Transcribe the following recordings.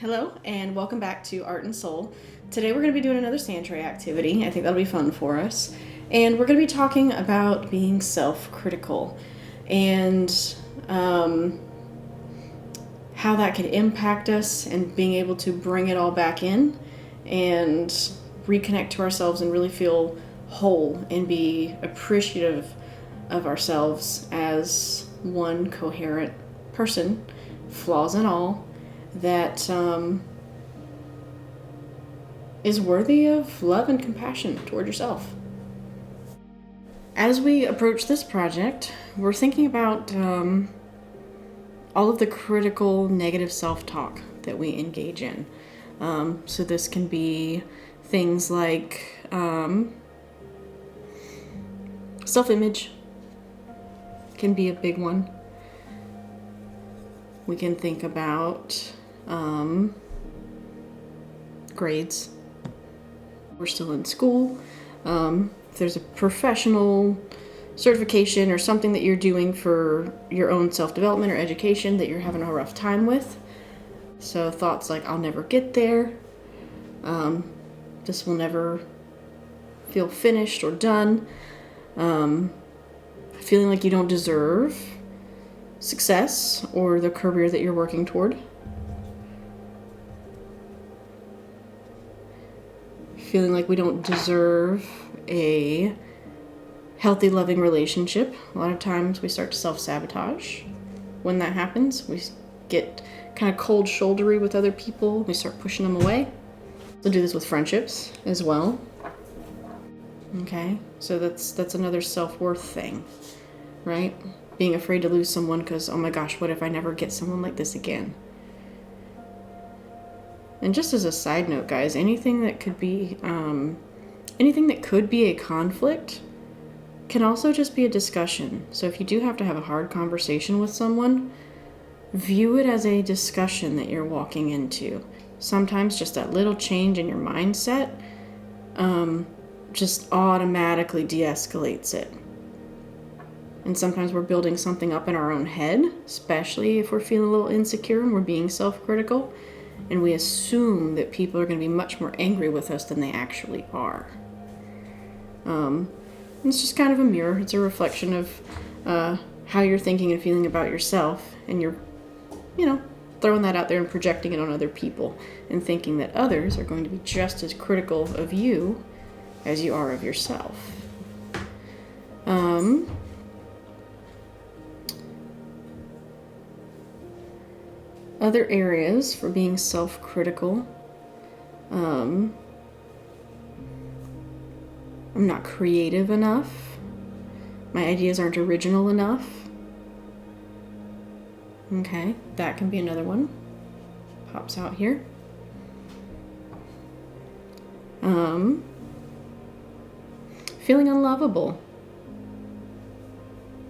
Hello and welcome back to Art and Soul. Today we're going to be doing another sand tray activity. I think that'll be fun for us. And we're going to be talking about being self-critical and how that can impact us and being able to bring it all back in and reconnect to ourselves and really feel whole and be appreciative of ourselves as one coherent person, flaws and all, that is worthy of love and compassion toward yourself. As we approach this project, we're thinking about all of the critical negative self-talk that we engage in. So this can be things like self-image can be a big one. We can think about grades. We're still in school. If there's a professional certification or something that you're doing for your own self-development or education that you're having a rough time with. So thoughts like, I'll never get there. This will never feel finished or done. Feeling like you don't deserve success or the career that you're working toward. Feeling like we don't deserve a healthy, loving relationship. A lot of times we start to self-sabotage. When that happens, we get kind of cold shouldery with other people. We start pushing them away. We'll do this with friendships as well. Okay, so that's another self-worth thing, right? Being afraid to lose someone because, oh my gosh, what if I never get someone like this again? And just as a side note, guys, anything that could be a conflict can also just be a discussion. So if you do have to have a hard conversation with someone, view it as a discussion that you're walking into. Sometimes just that little change in your mindset just automatically de-escalates it. And sometimes we're building something up in our own head, especially if we're feeling a little insecure and we're being self-critical, and we assume that people are going to be much more angry with us than they actually are. It's just kind of a mirror. It's a reflection of how you're thinking and feeling about yourself, and you're, throwing that out there and projecting it on other people and thinking that others are going to be just as critical of you as you are of yourself. Other areas for being self-critical. I'm not creative enough. My ideas aren't original enough. Okay, that can be another one. Pops out here. Feeling unlovable.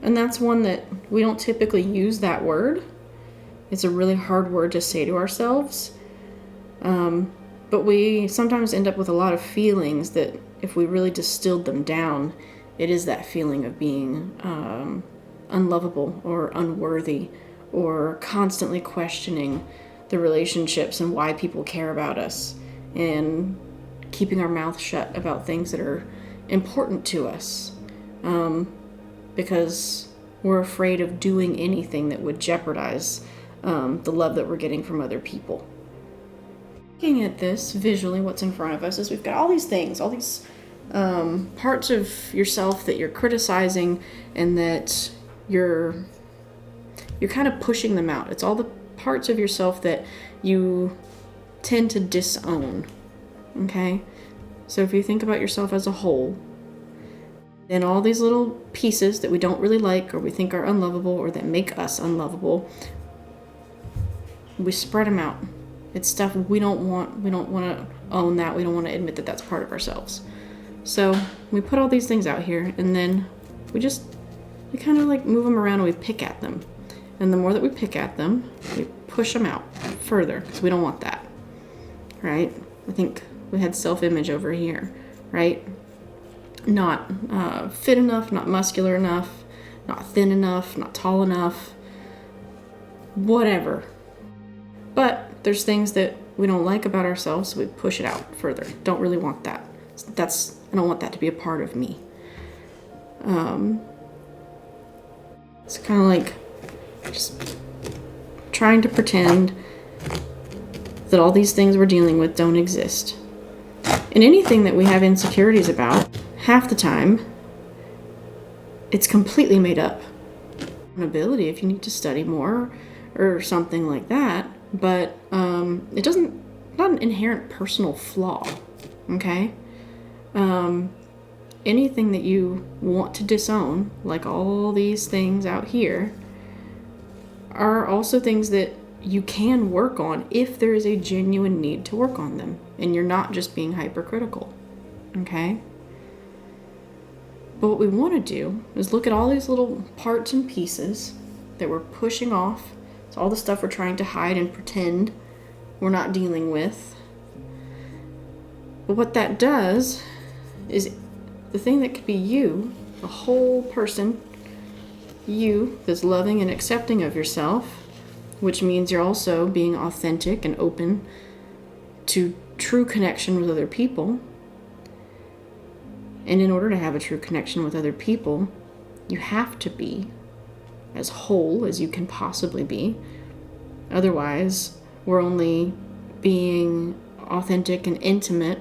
And that's one that we don't typically use that word. It's a really hard word to say to ourselves. But we sometimes end up with a lot of feelings that if we really distilled them down, it is that feeling of being unlovable or unworthy or constantly questioning the relationships and why people care about us and keeping our mouth shut about things that are important to us because we're afraid of doing anything that would jeopardize the love that we're getting from other people. Looking at this visually, what's in front of us is we've got all these things, all these parts of yourself that you're criticizing and that you're kind of pushing them out. It's all the parts of yourself that you tend to disown. Okay? So if you think about yourself as a whole, then all these little pieces that we don't really like or we think are unlovable or that make us unlovable, we spread them out. It's stuff we don't want to own that. We don't want to admit that that's part of ourselves. So we put all these things out here and then we kind of like move them around and we pick at them. And the more that we pick at them, we push them out further because we don't want that, right? I think we had self-image over here, right? Not fit enough, not muscular enough, not thin enough, not tall enough, whatever. But there's things that we don't like about ourselves, so we push it out further. Don't really want that. I don't want that to be a part of me. It's kind of like just trying to pretend that all these things we're dealing with don't exist. And anything that we have insecurities about, half the time, it's completely made up. An ability if you need to study more or something like that, but it doesn't, not an inherent personal flaw, okay? Anything that you want to disown, like all these things out here, are also things that you can work on if there is a genuine need to work on them and you're not just being hypercritical, okay? But what we want to do is look at all these little parts and pieces that we're pushing off. It's all the stuff we're trying to hide and pretend we're not dealing with. But what that does is the thing that could be you, the whole person, you that's loving and accepting of yourself, which means you're also being authentic and open to true connection with other people. And in order to have a true connection with other people, you have to be as whole as you can possibly be. Otherwise, we're only being authentic and intimate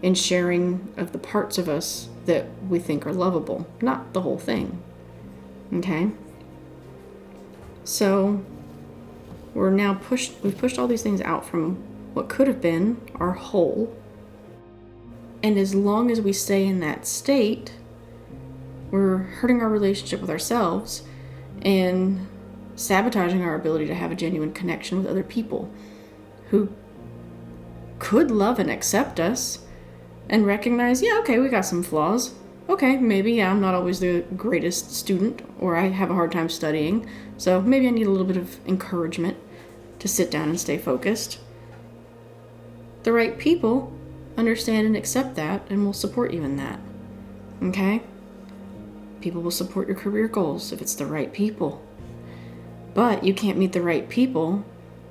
in sharing of the parts of us that we think are lovable, not the whole thing. Okay? So we've pushed all these things out from what could have been our whole. And as long as we stay in that state, we're hurting our relationship with ourselves and sabotaging our ability to have a genuine connection with other people who could love and accept us and recognize, yeah, okay, we got some flaws. Okay, maybe, yeah, I'm not always the greatest student, or I have a hard time studying, so maybe I need a little bit of encouragement to sit down and stay focused. The right people understand and accept that and will support you in that. Okay? People will support your career goals if it's the right people. But you can't meet the right people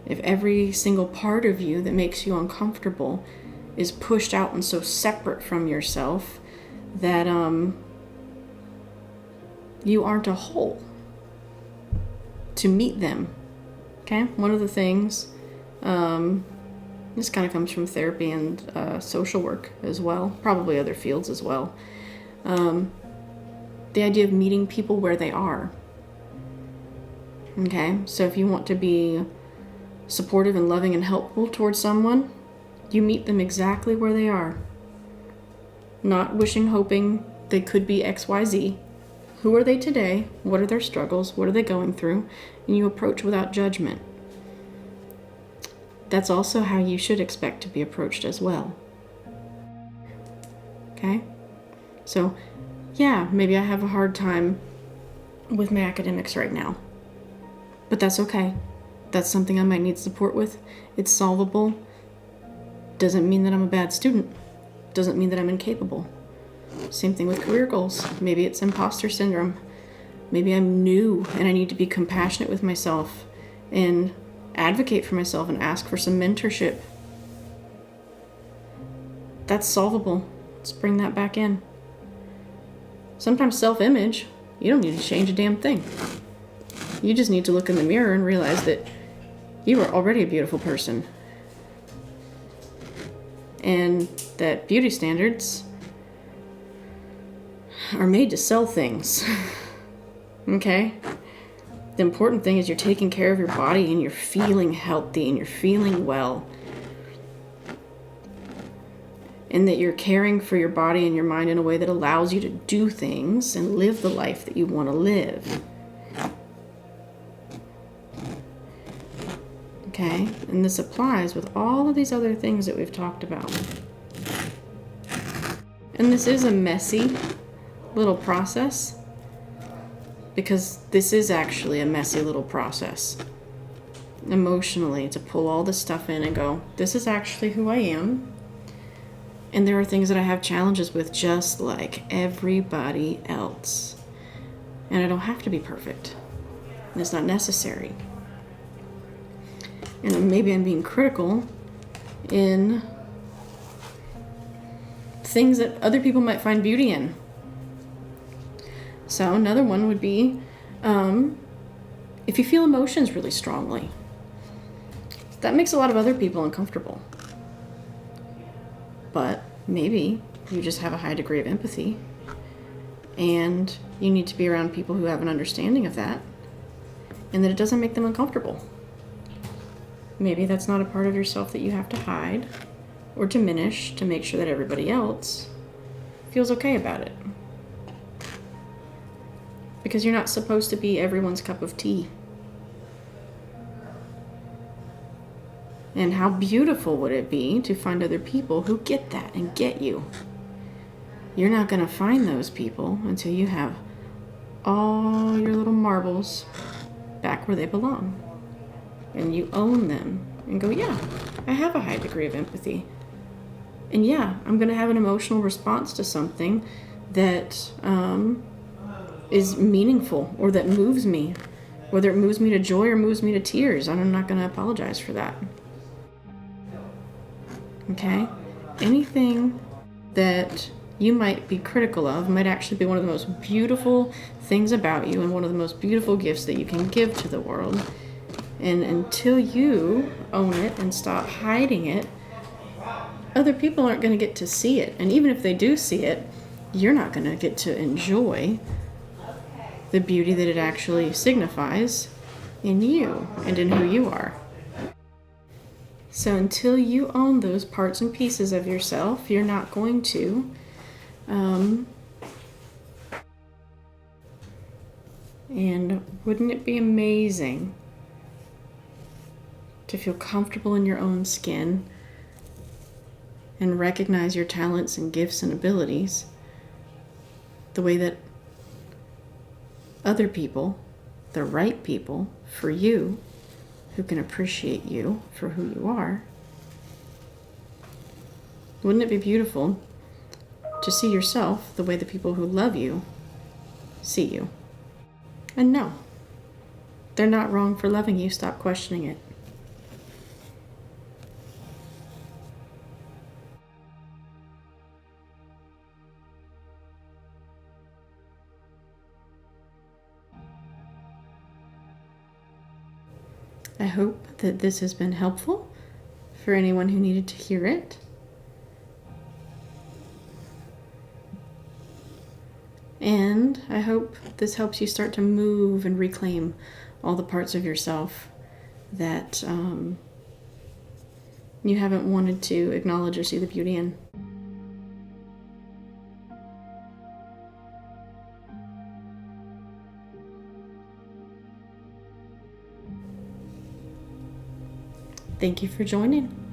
if every single part of you that makes you uncomfortable is pushed out and so separate from yourself that you aren't a whole to meet them. Okay? One of the things, this kind of comes from therapy and social work as well, probably other fields as well. The idea of meeting people where they are. Okay? So if you want to be supportive and loving and helpful towards someone, you meet them exactly where they are. Not wishing, hoping they could be XYZ. Who are they today? What are their struggles? What are they going through? And you approach without judgment. That's also how you should expect to be approached as well. Okay? So, yeah, maybe I have a hard time with my academics right now. But that's okay. That's something I might need support with. It's solvable. Doesn't mean that I'm a bad student. Doesn't mean that I'm incapable. Same thing with career goals. Maybe it's imposter syndrome. Maybe I'm new and I need to be compassionate with myself and advocate for myself and ask for some mentorship. That's solvable. Let's bring that back in. Sometimes self-image, you don't need to change a damn thing. You just need to look in the mirror and realize that you are already a beautiful person. And that beauty standards are made to sell things. Okay? The important thing is you're taking care of your body and you're feeling healthy and you're feeling well. And that you're caring for your body and your mind in a way that allows you to do things and live the life that you want to live. Okay? And this applies with all of these other things that we've talked about. And this is a messy little process, because this is actually a messy little process. Emotionally, to pull all this stuff in and go, this is actually who I am. And there are things that I have challenges with just like everybody else. And I don't have to be perfect. And it's not necessary. And maybe I'm being critical in things that other people might find beauty in. So another one would be if you feel emotions really strongly. That makes a lot of other people uncomfortable. But maybe you just have a high degree of empathy and you need to be around people who have an understanding of that and that it doesn't make them uncomfortable. Maybe that's not a part of yourself that you have to hide or diminish to make sure that everybody else feels okay about it. Because you're not supposed to be everyone's cup of tea. And how beautiful would it be to find other people who get that and get you? You're not going to find those people until you have all your little marbles back where they belong. And you own them and go, yeah, I have a high degree of empathy. And yeah, I'm going to have an emotional response to something that is meaningful or that moves me, whether it moves me to joy or moves me to tears. I'm not going to apologize for that. Okay? Anything that you might be critical of might actually be one of the most beautiful things about you and one of the most beautiful gifts that you can give to the world. And until you own it and stop hiding it, other people aren't going to get to see it. And even if they do see it, you're not going to get to enjoy the beauty that it actually signifies in you and in who you are. So until you own those parts and pieces of yourself, you're not going to and wouldn't it be amazing to feel comfortable in your own skin and recognize your talents and gifts and abilities the way that other people, the right people for you, who can appreciate you for who you are? Wouldn't it be beautiful to see yourself the way the people who love you see you? And no, they're not wrong for loving you. Stop questioning it. I hope that this has been helpful for anyone who needed to hear it. And I hope this helps you start to move and reclaim all the parts of yourself that you haven't wanted to acknowledge or see the beauty in. Thank you for joining.